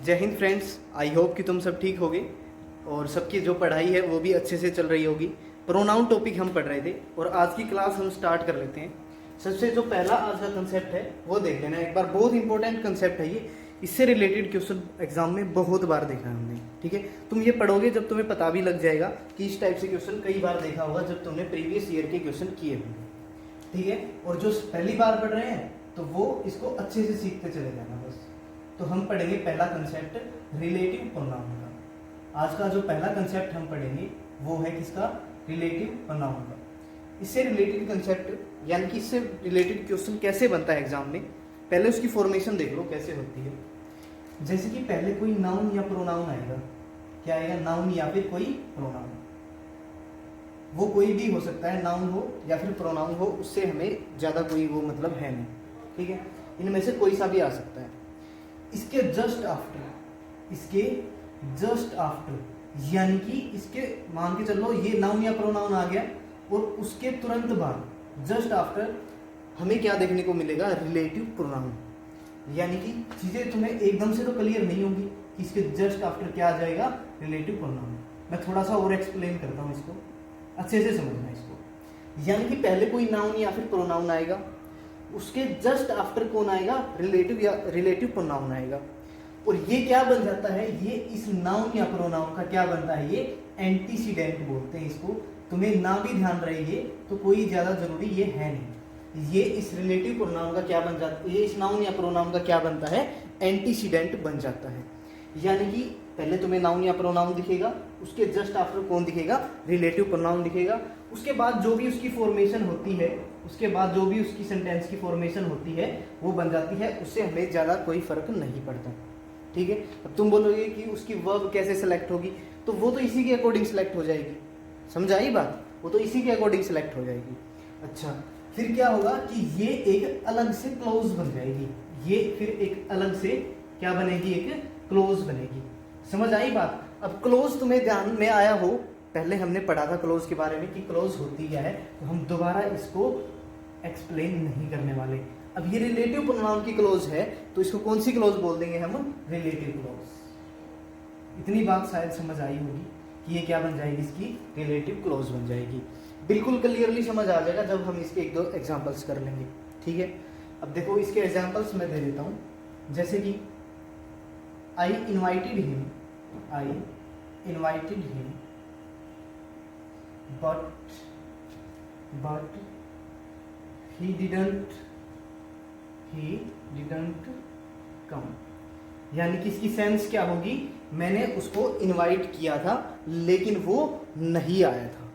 जय Hind friends, I hope कि तुम सब ठीक होगे और सबकी जो पढ़ाई है वो भी अच्छे से चल रही होगी। प्रोनाउन टॉपिक हम पढ़ रहे थे और आज की क्लास हम स्टार्ट कर लेते हैं। सबसे जो पहला आज का कंसेप्ट है वो देख लेना एक बार, बहुत इंपॉर्टेंट कंसेप्ट है ये। इससे रिलेटेड क्वेश्चन एग्जाम में बहुत बार देखा है हमने, ठीक है। तुम ये पढ़ोगे जब तुम्हें पता भी लग जाएगा कि इस टाइप से क्वेश्चन कई बार देखा होगा जब तुमने प्रीवियस ईयर के क्वेश्चन किए होंगे, ठीक है। और जो पहली बार पढ़ रहे हैं तो वो इसको अच्छे से सीखते चले जाना बस। तो हम पढ़ेंगे पहला कंसेप्ट रिलेटिव प्रोनाउन का। आज का जो पहला कंसेप्ट हम पढ़ेंगे वो है किसका? रिलेटिव प्रोनाउन का। इससे रिलेटेड कंसेप्ट यानी कि इससे रिलेटेड क्वेश्चन कैसे बनता है एग्जाम में, पहले उसकी फॉर्मेशन देख लो कैसे होती है। जैसे कि पहले कोई नाउन या प्रोनाउन आएगा, क्या आएगा? नाउन या फिर कोई प्रोनाउन। वो कोई भी हो सकता है, नाउन हो या फिर प्रोनाउन हो, उससे हमें ज़्यादा कोई वो मतलब है नहीं, ठीक है। इनमें से कोई सा भी आ सकता है। इसके जस्ट आफ्टर यानी कि इसके मान के चलो ये नाउन या प्रोनाउन आ गया और उसके तुरंत बाद जस्ट आफ्टर हमें क्या देखने को मिलेगा? Relative pronoun. यानी कि चीजें तुम्हें एकदम से तो क्लियर नहीं होगी कि इसके जस्ट आफ्टर क्या आ जाएगा? Relative pronoun. मैं थोड़ा सा और एक्सप्लेन करता हूँ इसको, अच्छे से समझना इसको। यानी कि पहले कोई नाउन या फिर प्रोनाउन आएगा, उसके जस्ट आफ्टर कौन आएगा? रिलेटिव या रिलेटिव प्रोनाउन आएगा। और ये क्या बन जाता है? ये इस नाउन या प्रोनाउन का क्या बनता है? ये एंटीसीडेंट बोलते हैं इसको। तुम्हें ना भी ध्यान रहे ये तो कोई ज्यादा जरूरी ये है नहीं। ये इस रिलेटिव प्रोनाउन का क्या बन जाता है? ये इस नाउन या प्रोनाउन का क्या बनता है? एंटीसीडेंट बन जाता है। यानी कि पहले तुम्हें नाउन या प्रोनाउन दिखेगा, उसके जस्ट आफ्टर कौन दिखेगा? रिलेटिव प्रोनाउन दिखेगा। उसके बाद जो भी उसकी फॉर्मेशन होती है, उसके बाद जो भी उसकी सेंटेंस की फॉर्मेशन होती है वो बन जाती है। उससे हमें ज़्यादा कोई फर्क नहीं पड़ता, ठीक है। अब तुम बोलोगे कि उसकी वर्ब कैसे सेलेक्ट होगी, तो वो तो इसी के अकॉर्डिंग सेलेक्ट हो जाएगी। समझ आई बात? वो तो इसी के अकॉर्डिंग सेलेक्ट हो जाएगी। अच्छा, फिर क्या होगा कि ये एक अलग से क्लोज बन जाएगी। ये फिर एक अलग से क्या बनेगी? एक क्लोज बनेगी। समझ आई बात? अब क्लोज तुम्हें ध्यान में आया हो, पहले हमने पढ़ा था क्लोज के बारे में कि क्लोज होती क्या है, तो हम दोबारा इसको एक्सप्लेन नहीं करने वाले। अब ये रिलेटिव प्रोनाउन की क्लोज है तो इसको कौन सी क्लोज बोल देंगे हम? Relative close. इतनी बात शायद समझ आई होगी कि ये क्या बन जाएगी? इसकी रिलेटिव क्लोज बन जाएगी। बिल्कुल क्लियरली समझ आ जाएगा जब हम इसके एक दो एग्जांपल्स कर लेंगे, ठीक है। अब देखो इसके एग्जांपल्स मैं दे देता हूँ। जैसे कि आई invited him but he didn't come। यानी कि इसकी सेंस क्या होगी? मैंने उसको इनवाइट किया था लेकिन वो नहीं आया था।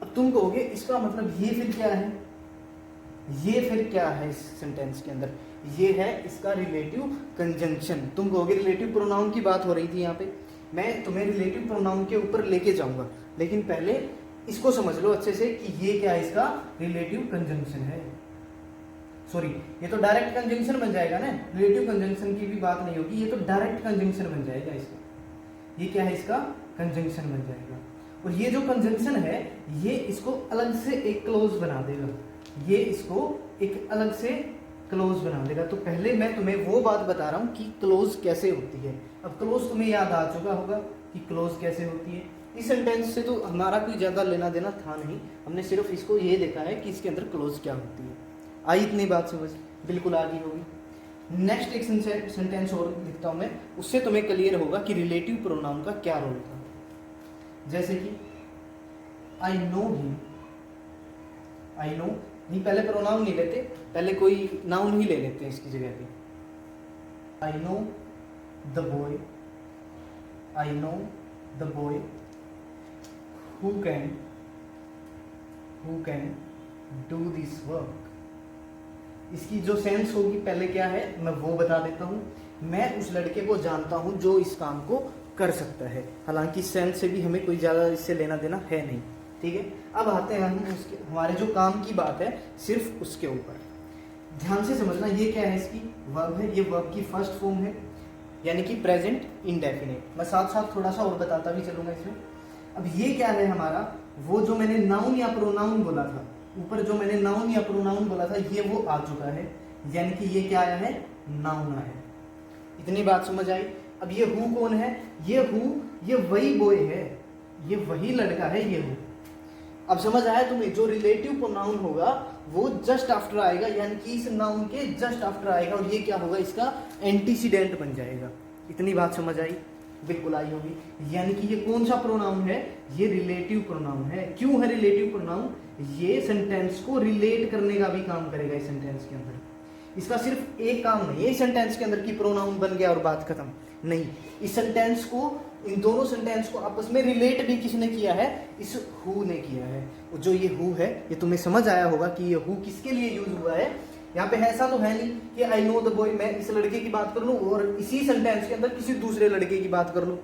अब तुम कहोगे इसका मतलब ये फिर क्या है? ये फिर क्या है इस सेंटेंस के अंदर? ये है इसका रिलेटिव कंजंक्शन। तुम कहोगे रिलेटिव प्रोनाउन की बात हो रही थी यहाँ पे, मैं तुम्हें रिलेटिव प्रोनाउन के ऊपर लेके जाऊंगा, लेकिन पहले इसको समझ लो अच्छे से कि ये क्या है? इसका रिलेटिव कंजंक्शन है। सॉरी, ये तो डायरेक्ट कंजंक्शन बन जाएगा ना, रिलेटिव कंजंक्शन की भी बात नहीं होगी, ये तो डायरेक्ट कंजंक्शन बन जाएगा इसका। ये क्या है? इसका कंजंक्शन बन जाएगा। और ये जो कंजंक्शन है ये इसको अलग से एक क्लोज बना देगा। ये इसको एक अलग से क्लोज बना देगा। तो पहले मैं तुम्हें वो बात बता रहा हूँ कि क्लोज कैसे होती है। अब क्लोज तुम्हें याद आ चुका होगा कि क्लोज कैसे होती है। इस सेंटेंस से तो हमारा कोई ज़्यादा लेना देना था नहीं, हमने सिर्फ इसको ये देखा है कि इसके अंदर क्लोज क्या होती है। आई इतनी बात समझ? बिल्कुल आ गई होगी। नेक्स्ट एक सेंटेंस और लिखता हूँ मैं, उससे तुम्हें क्लियर होगा कि रिलेटिव प्रोनाउन का क्या रोल था। जैसे कि आई नो नहीं, पहले प्रोनाउन नहीं लेते, पहले कोई नाउन ही ले लेते हैं इसकी जगह पे। I know the boy who can do this work। इसकी जो सेंस होगी पहले क्या है मैं वो बता देता हूँ। मैं उस लड़के को जानता हूँ जो इस काम को कर सकता है। हालांकि सेंस से भी हमें कोई ज़्यादा इससे लेना देना है नहीं, ठीक है। अब आते हैं हम उसके, हमारे जो काम की बात है सिर्फ उसके ऊपर। ध्यान से समझना, ये क्या है? इसकी वर्ब है। ये वर्ब की फर्स्ट फॉर्म है यानी कि प्रेजेंट इंडेफिनिट। मैं साथ साथ थोड़ा सा और बताता भी चलूंगा इसमें। अब ये क्या है हमारा? वो जो मैंने नाउन या प्रोनाउन बोला था, ऊपर जो मैंने नाउन या प्रोनाउन बोला था ये वो आ चुका है। यानी कि ये क्या आया है? नाउन आया है। इतनी बात समझ आई? अब ये हु कौन है? ये हु, ये वही बॉय है, ये वही लड़का है, ये हु। अब समझ आया तुम्हें? जो रिलेटिव प्रोनाउन होगा वो जस्ट आफ्टर आएगा, यानी कि इस नाउन के जस्ट आफ्टर आएगा, और ये क्या होगा? इसका एंटीसीडेंट बन जाएगा। इतनी बात समझ आई? बिल्कुल आई होगी। यानी कि ये कौन सा प्रोनाउन है? ये रिलेटिव प्रोनाउन है। क्यों है रिलेटिव प्रोनाउन? ये सेंटेंस को रिलेट करने का भी काम करेगा इस सेंटेंस के अंदर। इसका सिर्फ एक काम नहीं है इस सेंटेंस के अंदर कि प्रोनाउन बन गया और बात खत्म, नहीं। इस सेंटेंस को, इन दोनों सेंटेंस को आपस में रिलेट भी किसने किया है? इस हु ने किया है। जो ये हु है, ये तुम्हें समझ आया होगा कि ये हु किसके लिए यूज हुआ है। यहाँ पे ऐसा तो है नहीं कि आई नो द बॉय, मैं इस लड़के की बात कर लूँ और इसी सेंटेंस के अंदर किसी दूसरे लड़के की बात कर लूँ।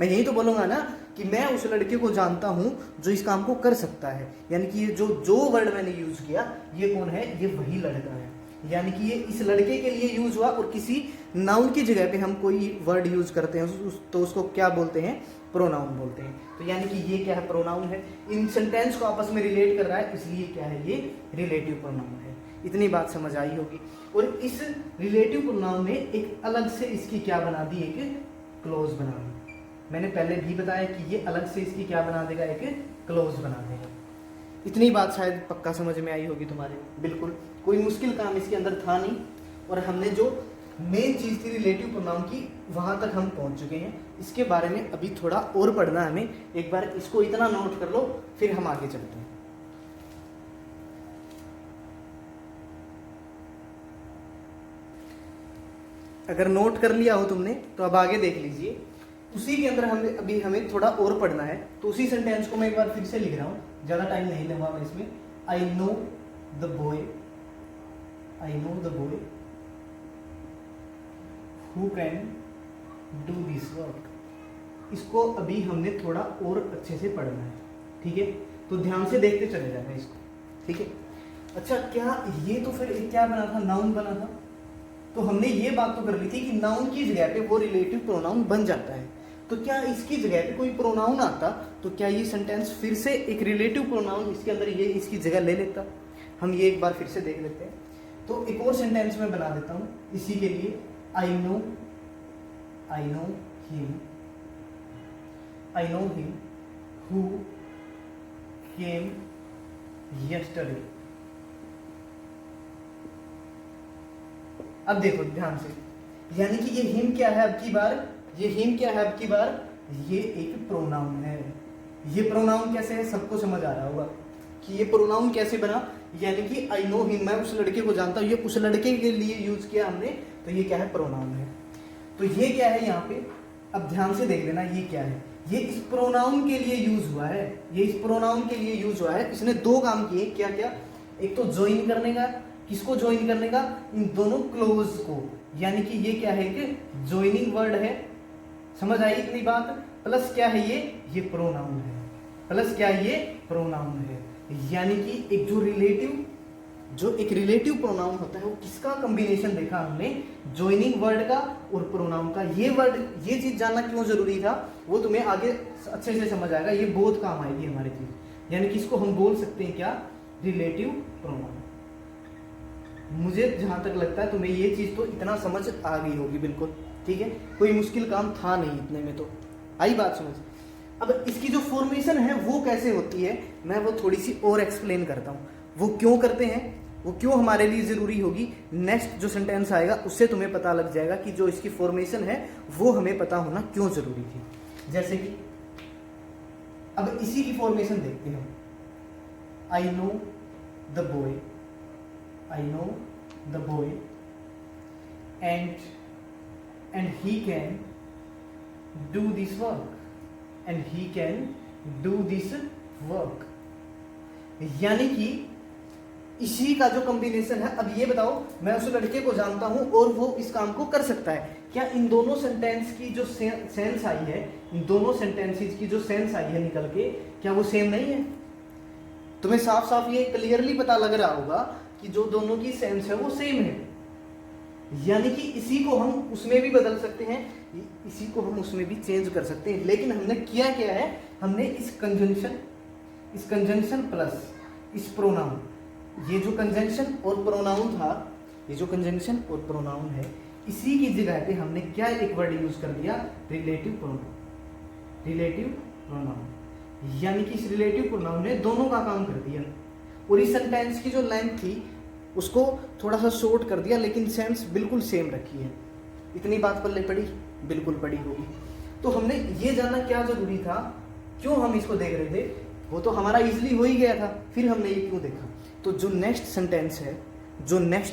मैं यही तो बोलूंगा ना कि मैं उस लड़के को जानता हूँ जो इस काम को कर सकता है। यानी कि ये जो वर्ड मैंने यूज किया, ये कौन है? ये वही लड़का है। यानी कि ये इस लड़के के लिए यूज हुआ, और किसी नाउन की जगह पे हम कोई वर्ड यूज करते हैं तो उसको क्या बोलते हैं? प्रोनाउन बोलते हैं। तो यानी कि ये क्या है? प्रोनाउन है। इन सेंटेंस को आपस में रिलेट कर रहा है, इसलिए क्या है? ये रिलेटिव प्रोनाउन है। इतनी बात समझ आई होगी। और इस रिलेटिव प्रोनाउन ने एक अलग से इसकी क्या बना दी? एक क्लोज बना दी। मैंने पहले भी बताया कि ये अलग से इसकी क्या बना देगा? एक क्लोज बना देगा। इतनी बात शायद पक्का समझ में आई होगी तुम्हारे। बिल्कुल, कोई मुश्किल काम इसके अंदर था नहीं, और हमने जो मेन चीज़ थी रिलेटिव प्रोनाउन की, वहाँ तक हम पहुँच चुके हैं। इसके बारे में अभी थोड़ा और पढ़ना है हमें। एक बार इसको इतना नोट कर लो, फिर हम आगे चलते हैं। अगर नोट कर लिया हो तुमने तो अब आगे देख लीजिए। उसी के अंदर हमें थोड़ा और पढ़ना है। तो उसी सेंटेंस को मैं एक बार फिर से लिख रहा हूँ, ज़्यादा टाइम नहीं लूंगा मैं इसमें। I know the boy, I know the boy who can do this work. इसको अभी हमने थोड़ा और अच्छे से पढ़ना है, ठीक है? तो ध्यान से देखते चले जाना इसको, ठीक है? अच्छा, क्या ये तो फिर क्या बना था? नाउन बना था। तो हमने ये बात तो कर ली थी कि नाउन की जगह पे वो रिलेटिव प्रोनाउन बन जाता है। तो क्या इसकी जगह पे कोई प्रोनाउन आता तो क्या ये सेंटेंस फिर से एक रिलेटिव प्रोनाउन इसके अंदर ये इसकी जगह ले लेता? हम ये एक बार फिर से देख लेते हैं। तो एक और सेंटेंस में बना देता हूँ इसी के लिए। I know him, I know him who came yesterday. अब देखो ध्यान से, यानी कि ये हिम क्या है अब की बार? ये हिम क्या है अब की बार? ये एक प्रोनाउन है। ये प्रोनाउन कैसे है? सबको समझ आ रहा होगा कि ये प्रोनाउन कैसे बना। यानी कि आई नो हिम, मैं उस लड़के को जानता हूँ, ये उस लड़के के लिए यूज किया हमने, तो ये क्या है? प्रोनाउन है। तो ये क्या है यहाँ पे? अब ध्यान से देख लेना, ये क्या है? ये इस प्रोनाउन के लिए यूज हुआ है। ये इस प्रोनाउन के लिए यूज हुआ है। इसने दो काम किए। क्या क्या? एक तो ज्वाइन करने का। किसको ज्वाइन करने का? इन दोनों क्लोज को। यानी कि ये क्या है? कि ज्वाइनिंग वर्ड है। समझ आई इतनी बात? प्लस क्या है? ये प्रोनाउन है। प्लस क्या है? ये प्रोनाउन है। यानी कि एक जो एक रिलेटिव प्रोनाउन होता है वो किसका कॉम्बिनेशन देखा हमने? ज्वाइनिंग वर्ड का और प्रोनाउन का। ये चीज जानना क्यों जरूरी था वो तुम्हें आगे अच्छे से समझ आएगा। ये बहुत काम आएगी हमारी चीज। यानी कि इसको हम बोल सकते हैं क्या? Relative pronoun. मुझे जहां तक लगता है तुम्हें ये चीज तो इतना समझ आ गई होगी, बिल्कुल ठीक है। कोई मुश्किल काम था नहीं इतने में, तो आई बात समझ। अब इसकी जो फॉर्मेशन है वो कैसे होती है, मैं वो थोड़ी सी और एक्सप्लेन करता हूँ। वो क्यों करते हैं, वो क्यों हमारे लिए जरूरी होगी, नेक्स्ट जो सेंटेंस आएगा उससे तुम्हें पता लग जाएगा कि जो इसकी फॉर्मेशन है वो हमें पता होना क्यों जरूरी थी। जैसे कि अब इसी की फॉर्मेशन देखते हैं। I know the boy, I know the boy and he can do this work, and he can do this work। यानी कि इसी का जो कॉम्बिनेशन है। अब ये बताओ, मैं उस लड़के को जानता हूं और वो इस काम को कर सकता है। क्या इन दोनों सेंटेंस की जो सेंस आई है, इन दोनों सेंटेंसेस की जो सेंस आई है निकल के, क्या वो सेम नहीं है? तुम्हें साफ साफ ये क्लियरली पता लग रहा होगा कि जो दोनों की सेंस है वो सेम है। यानी कि इसी को हम उसमें भी बदल सकते हैं, इसी को हम उसमें भी चेंज कर सकते हैं। लेकिन हमने किया क्या है, हमने इस कंजंक्शन प्लस इस प्रोनाउन, ये जो कंजंक्शन और प्रोनाउन था, ये जो कंजंक्शन और प्रोनाउन है, इसी की जगह पे हमने क्या एक वर्ड यूज कर दिया, रिलेटिव प्रोनाउन। रिलेटिव प्रोनाउन यानी कि इस रिलेटिव प्रोनाउन ने दोनों का काम कर दिया, और इस सेंटेंस की जो लेंथ थी उसको थोड़ा सा शॉर्ट कर दिया, लेकिन सेंस बिल्कुल सेम रखी है। इतनी बात पल्ले पड़ी, बिल्कुल पड़ी होगी। तो हमने ये जानना क्या जरूरी था, क्यों हम इसको देख रहे थे, वो तो हमारा इजीली हो ही गया था, फिर हमने ये क्यों देखा। तो जो नेक्स्ट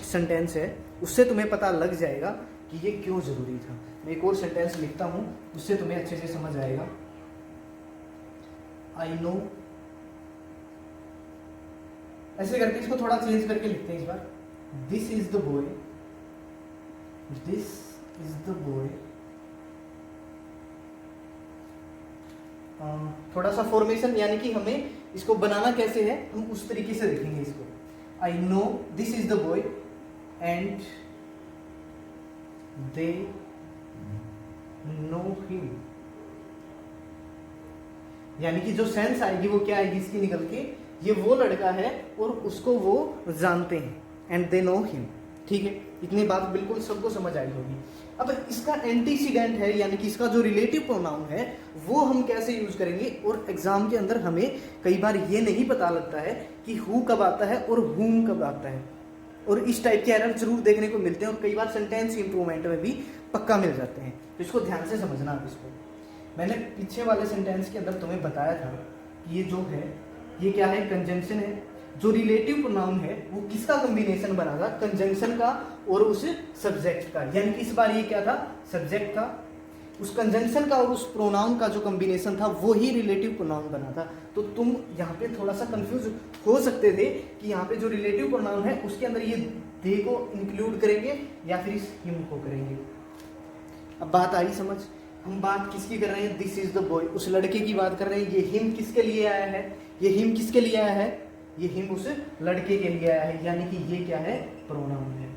सेंटेंस है उससे तुम्हें पता लग जाएगा कि ये क्यों जरूरी था। मैं एक और सेंटेंस लिखता हूं, उससे तुम्हें अच्छे से समझ आएगा। आई नो, ऐसे करके इसको थोड़ा चेंज करके लिखते हैं इस बार। This is the boy, this is the boy. थोड़ा सा फॉर्मेशन, यानी कि हमें इसको बनाना कैसे है हम उस तरीके से देखेंगे इसको। I know this is the boy and they know him, यानी कि जो सेंस आएगी वो क्या आएगी इसकी निकल के, ये वो लड़का है और उसको वो जानते हैं, एंड दे नो हिम। ठीक है, इतनी बात बिल्कुल सबको समझ आई होगी। अब इसका एंटीसीडेंट है, यानी कि इसका जो रिलेटिव प्रोनाउन है वो हम कैसे यूज करेंगे। और एग्जाम के अंदर हमें कई बार ये नहीं पता लगता है कि हु कब आता है और हुम कब आता है, और इस टाइप के एरर जरूर देखने को मिलते हैं, और कई बार सेंटेंस इंप्रूवमेंट में भी पक्का मिल जाते हैं। तो इसको ध्यान से समझना। आप इसको मैंने पीछे वाले सेंटेंस के अंदर तुम्हें बताया था कि ये जो है ये क्या है, कंजंक्शन है। जो रिलेटिव प्रोनाउन है वो किसका कॉम्बिनेशन बना था, कंजंक्शन का और उस सब्जेक्ट का, यानी कि इस बार ये क्या था, सब्जेक्ट था। उस कंजंक्शन का और उस प्रोनाउन का जो कॉम्बिनेशन था वो ही रिलेटिव प्रोनाउन बना था। तो तुम यहाँ पे थोड़ा सा कंफ्यूज हो सकते थे कि यहाँ पे जो रिलेटिव प्रोनाउन है उसके अंदर ये दे को इंक्लूड करेंगे या फिर इस हिम को करेंगे। अब बात आई समझ, हम बात किसकी कर रहे हैं, दिस इज द बॉय, उस लड़के की बात कर रहे हैं। ये हिम किसके लिए आया है, ये हिम किसके लिए आया है, ये हिम उस लड़के के लिए आया है, यानी कि ये क्या है, प्रोनाउन है।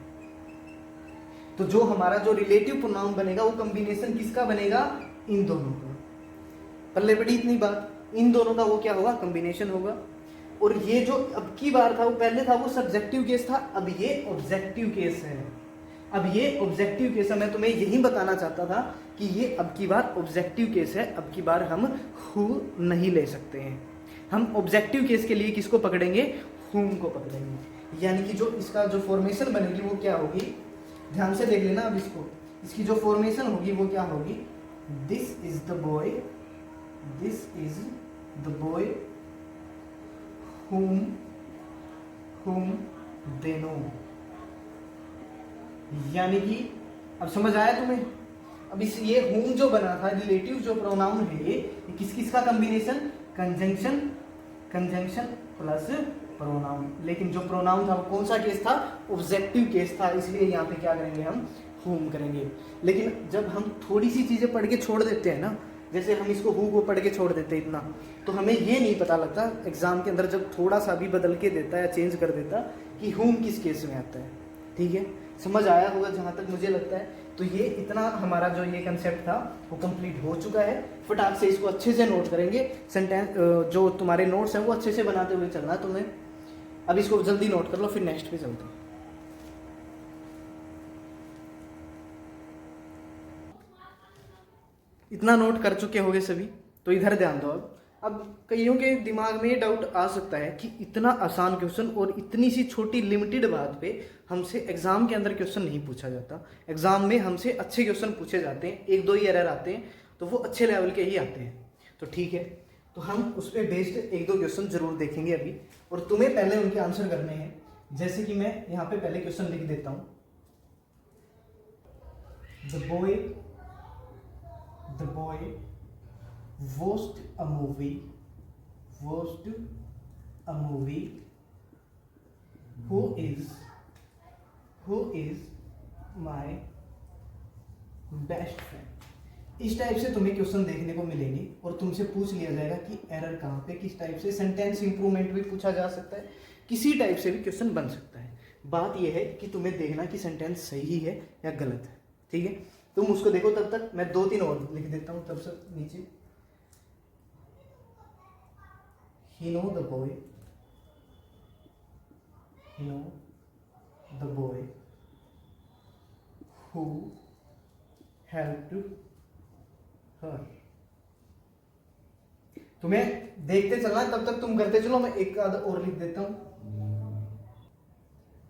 तो जो हमारा जो रिलेटिव प्रोनाउन बनेगा वो कॉम्बिनेशन किसका बनेगा, इन दोनों का। पल्ले पड़ी इतनी बात, इन दोनों का वो क्या होगा, कॉम्बिनेशन होगा। और ये जो अब की बार था वो पहले था वो सब्जेक्टिव केस था, अब ये ऑब्जेक्टिव केस है। अब ये ऑब्जेक्टिव केस है, मैं तुम्हें यही बताना चाहता था कि ये अब की बार ऑब्जेक्टिव केस है। अब की बार हम हु नहीं ले सकते हैं, हम ऑब्जेक्टिव केस के लिए किसको पकड़ेंगे, हुम को पकड़ेंगे। यानी कि जो इसका जो फॉर्मेशन बनेगी वो क्या होगी, ध्यान से देख लेना अब इसको। इसकी जो फॉर्मेशन होगी वो क्या होगी, this is the boy, this is the boy whom they know। यानी कि अब समझ आया तुम्हें। अब इस ये whom जो बना था, रिलेटिव जो प्रोनाउन है ये किस किस का कॉम्बिनेशन, कंजंक्शन प्लस प्रोनाउन। लेकिन जो प्रोनाउन था वो कौन सा केस था, ऑब्जेक्टिव केस था, इसलिए यहाँ पे क्या करेंगे हम, whom करेंगे। लेकिन जब हम थोड़ी सी चीजें पढ़ के छोड़ देते हैं ना, जैसे हम इसको हु को पढ़ के छोड़ देते हैं इतना, तो हमें ये नहीं पता लगता एग्जाम के अंदर जब थोड़ा सा भी बदल के देता है या चेंज कर देता कि हुम किस केस में आता है। ठीक है, समझ आया होगा जहाँ तक मुझे लगता है। तो ये इतना हमारा जो ये कंसेप्ट था वो कंप्लीट हो चुका है। फटाक से इसको अच्छे से नोट करेंगे, सेंटेंस जो तुम्हारे नोट्स हैं वो अच्छे से बनाते हुए चलना है तुम्हें। अब इसको जल्दी नोट कर लो, फिर नेक्स्ट पे चलते हैं। इतना नोट कर चुके होंगे सभी, तो इधर ध्यान दो। अब कईयों के दिमाग में ये डाउट आ सकता है कि इतना आसान क्वेश्चन और इतनी सी छोटी लिमिटेड बात पे हमसे एग्जाम के अंदर क्वेश्चन नहीं पूछा जाता। एग्जाम में हमसे अच्छे क्वेश्चन पूछे जाते हैं, एक दो ही एरर आते हैं तो वो अच्छे लेवल के ही आते हैं। तो ठीक है, तो हम उस पर बेस्ड एक दो क्वेश्चन जरूर देखेंगे अभी, और तुम्हें पहले उनके आंसर करने हैं। जैसे कि मैं यहाँ पे पहले क्वेश्चन लिख देता हूँ, the boy watched a movie who is my best friend। इस टाइप से तुम्हें क्वेश्चन देखने को मिलेंगे और तुमसे पूछ लिया जाएगा कि एरर कहाँ पे, किस टाइप से। सेंटेंस इंप्रूवमेंट भी पूछा जा सकता है, किसी टाइप से भी क्वेश्चन बन सकता है। बात यह है कि तुम्हें देखना कि सेंटेंस सही है या गलत है। ठीक है, तुम उसको देखो, तब तक मैं दो तीन और लिख देता हूं। तब से नीचे, he know the boy who helped her। तुम्हें देखते चलना है, तब तक तुम करते चलो, मैं एक आध और लिख देता हूं।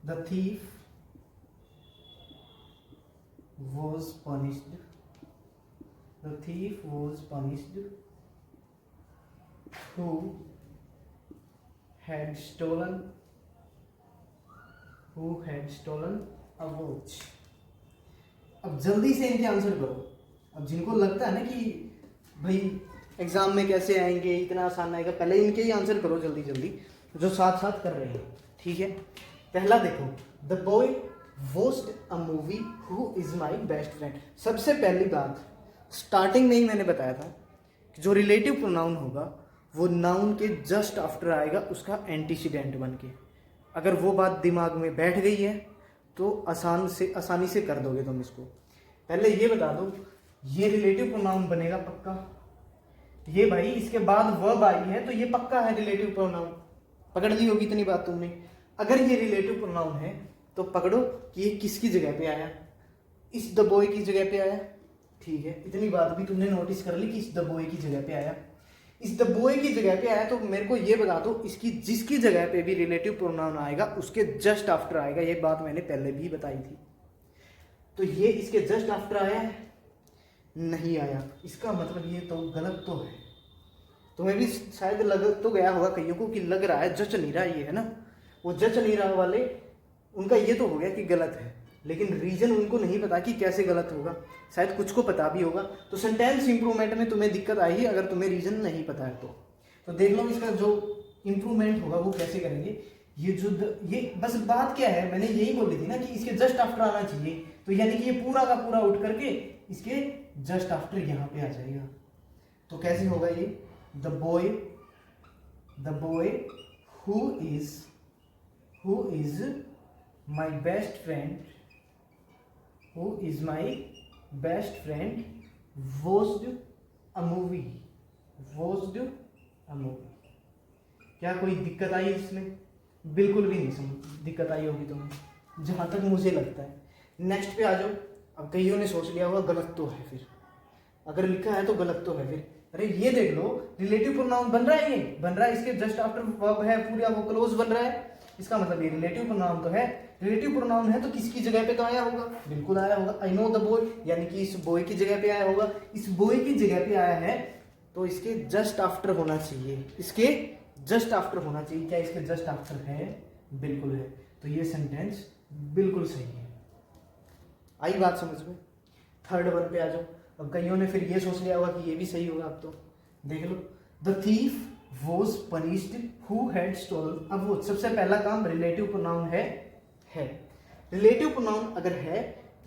The thief was punished। The thief was punished who had stolen a watch। अब जल्दी से इनके आंसर करो। अब जिनको लगता है ना कि भाई एग्जाम में कैसे आएंगे, इतना आसान आएगा, पहले इनके ही आंसर करो जल्दी जल्दी, जो साथ साथ कर रहे हैं, ठीक है। पहला देखो, the boy watched a movie who is my best friend. सबसे पहली बात स्टार्टिंग में ही मैंने बताया था कि जो रिलेटिव प्रोनाउन होगा वो नाउन के जस्ट आफ्टर आएगा, उसका एंटीसीडेंट बन के। अगर वो बात दिमाग में बैठ गई है तो आसानी से कर दोगे तुम इसको। पहले ये बता दो, ये रिलेटिव प्रोनाउन बनेगा पक्का। ये भाई इसके बाद वर्ब आई है तो ये पक्का है रिलेटिव प्रोनाउन। पकड़ ली होगी इतनी बात तुमने। अगर ये रिलेटिव प्रोनाउन है तो पकड़ो कि ये किसकी जगह पे आया, इस द बॉय की जगह पे आया, ठीक है। इतनी बात भी तुमने नोटिस कर ली कि इस द बॉय की जगह पे आया। इस द बॉय की जगह पे आया तो मेरे को ये बता दो, इसकी जिसकी जगह पे भी रिलेटिव प्रोनाउन आएगा उसके जस्ट आफ्टर आएगा। ये बात मैंने पहले भी बताई थी। तो ये इसके जस्ट आफ्टर आया है, नहीं आया, इसका मतलब ये तो गलत तो है। तुम्हें भी शायद लग तो गया होगा कईयों को कि लग रहा है, जच नहीं रहा, ये है ना, वो जच नहीं रहा वाले, उनका ये तो हो गया कि गलत है, लेकिन रीजन उनको नहीं पता कि कैसे गलत होगा। शायद कुछ को पता भी होगा। तो सेंटेंस इंप्रूवमेंट में तुम्हें दिक्कत आई अगर तुम्हें रीजन नहीं पता है तो देख लो इसका जो इंप्रूवमेंट होगा वो कैसे करेंगे। ये बस बात क्या है, मैंने यही बोली थी ना कि इसके जस्ट आफ्टर आना चाहिए, तो यानी कि ये पूरा का पूरा उठ करके इसके जस्ट आफ्टर यहाँ पे आ जाएगा। तो कैसे होगा ये, the boy who is my best friend watched a movie। क्या कोई दिक्कत आई इसमें? बिल्कुल भी नहीं दिक्कत आई होगी तुम्हें, जहां तक मुझे लगता है। नेक्स्ट पे आ जाओ। अब कईयों ने सोच लिया होगा गलत तो है, फिर अगर लिखा है तो गलत तो है फिर। अरे ये देख लो, रिलेटिव प्रोनाउन बन रहा है, ये बन रहा है, इसके जस्ट आफ्टर वर्ब है, पूरा वो क्लोज बन रहा है, इसका मतलब ये रिलेटिव प्रोनाउन तो है। रिलेटिव प्रोनाउन है तो किसकी जगह पे तो आया होगा, बिल्कुल आया होगा। आई नो द बॉय, यानी कि इस बॉय की जगह पे आया होगा। इस बॉय की जगह पे आया है तो इसके जस्ट आफ्टर होना चाहिए, इसके जस्ट आफ्टर होना चाहिए। क्या इसके जस्ट आफ्टर है? बिल्कुल है। तो ये सेंटेंस बिल्कुल सही है। आई बात समझ में? थर्ड वन पे आ जाओ। अब कईयों ने फिर ये सोच लिया होगा कि ये भी सही होगा। अब तो देख लो, the thief was punished who had stolen a watch। सबसे पहला काम रिलेटिव प्रोनाउन है। रिलेटिव प्रोनाउन अगर है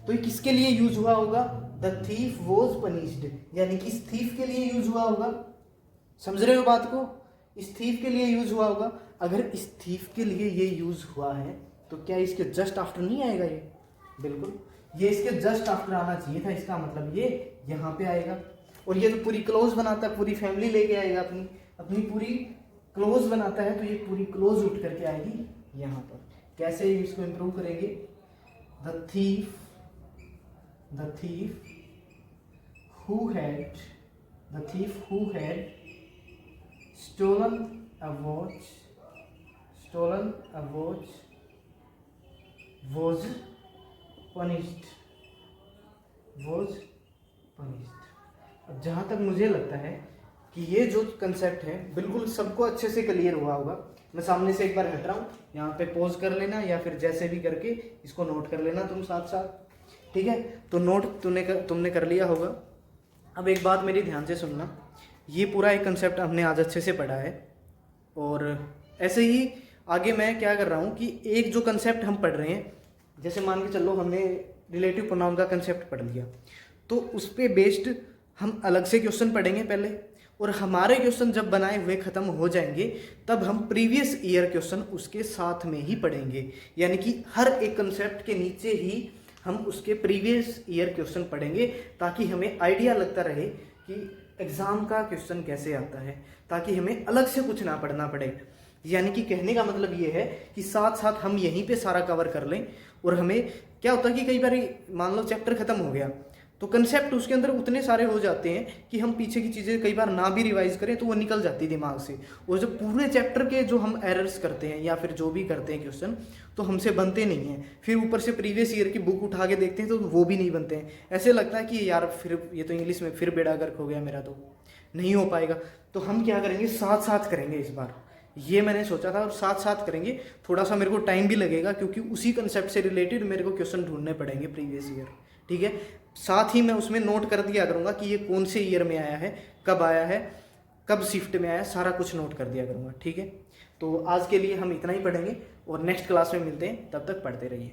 तो ये किसके लिए यूज हुआ होगा? द थीफ was punished, यानी कि इस थीफ के लिए यूज हुआ होगा। समझ रहे हो बात को? इस थीफ के लिए यूज हुआ होगा। अगर इस थीफ के लिए ये यूज हुआ है तो क्या इसके जस्ट आफ्टर नहीं आएगा ये? बिल्कुल, ये इसके जस्ट आफ्टर आना चाहिए था। इसका मतलब ये यहाँ पे आएगा। और ये तो पूरी क्लोज बनाता है, पूरी फैमिली लेके आएगा, अपनी पूरी क्लोज बनाता है, तो ये पूरी क्लोज उठ करके आएगी यहाँ पर। कैसे इसको इंप्रूव करेंगे? The thief who had stolen a watch was punished। अब जहाँ तक मुझे लगता है कि ये जो कंसेप्ट है बिल्कुल सबको अच्छे से क्लियर हुआ होगा। मैं सामने से एक बार हट रहा हूँ, यहाँ पे पॉज कर लेना या फिर जैसे भी करके इसको नोट कर लेना तुम साथ साथ, ठीक है? तो नोट तुमने कर लिया होगा। अब एक बात मेरी ध्यान से सुनना, ये पूरा एक कंसेप्ट हमने आज अच्छे से पढ़ा है, और ऐसे ही आगे मैं क्या कर रहा हूँ कि एक जो कंसेप्ट हम पढ़ रहे हैं, जैसे मान के चलो हमने रिलेटिव प्रोनाउन का कंसेप्ट पढ़ लिया, तो उस पर बेस्ड हम अलग से क्वेश्चन पढ़ेंगे पहले, और हमारे क्वेश्चन जब बनाए हुए ख़त्म हो जाएंगे तब हम प्रीवियस ईयर क्वेश्चन उसके साथ में ही पढ़ेंगे। यानी कि हर एक कंसेप्ट के नीचे ही हम उसके प्रीवियस ईयर क्वेश्चन पढ़ेंगे, ताकि हमें आइडिया लगता रहे कि एग्ज़ाम का क्वेश्चन कैसे आता है, ताकि हमें अलग से कुछ ना पढ़ना पड़े। यानी कि कहने का मतलब ये है कि साथ साथ हम यहीं पे सारा कवर कर लें, और हमें क्या होता है कि कई बार मान लो चैप्टर खत्म हो गया तो कंसेप्ट उसके अंदर उतने सारे हो जाते हैं कि हम पीछे की चीज़ें कई बार ना भी रिवाइज करें तो वो निकल जाती है दिमाग से। और जो पूरे चैप्टर के जो हम एरर्स करते हैं या फिर जो भी करते हैं क्वेश्चन, तो हमसे बनते नहीं हैं। फिर ऊपर से प्रीवियस ईयर की बुक उठा के देखते हैं तो वो भी नहीं बनते हैं। ऐसे लगता है कि यार फिर ये तो इंग्लिश में फिर बेड़ा गर्क हो गया मेरा, तो नहीं हो पाएगा। तो हम क्या करेंगे, साथ साथ करेंगे इस बार, ये मैंने सोचा था। और साथ साथ करेंगे, थोड़ा सा मेरे को टाइम भी लगेगा क्योंकि उसी कंसेप्ट से रिलेटेड मेरे को क्वेश्चन ढूंढने पड़ेंगे प्रीवियस ईयर, ठीक है। साथ ही मैं उसमें नोट कर दिया करूँगा कि ये कौन से ईयर में आया है, कब आया है, कब शिफ्ट में आया, सारा कुछ नोट कर दिया करूँगा, ठीक है। तो आज के लिए हम इतना ही पढ़ेंगे और नेक्स्ट क्लास में मिलते हैं, तब तक पढ़ते रहिए।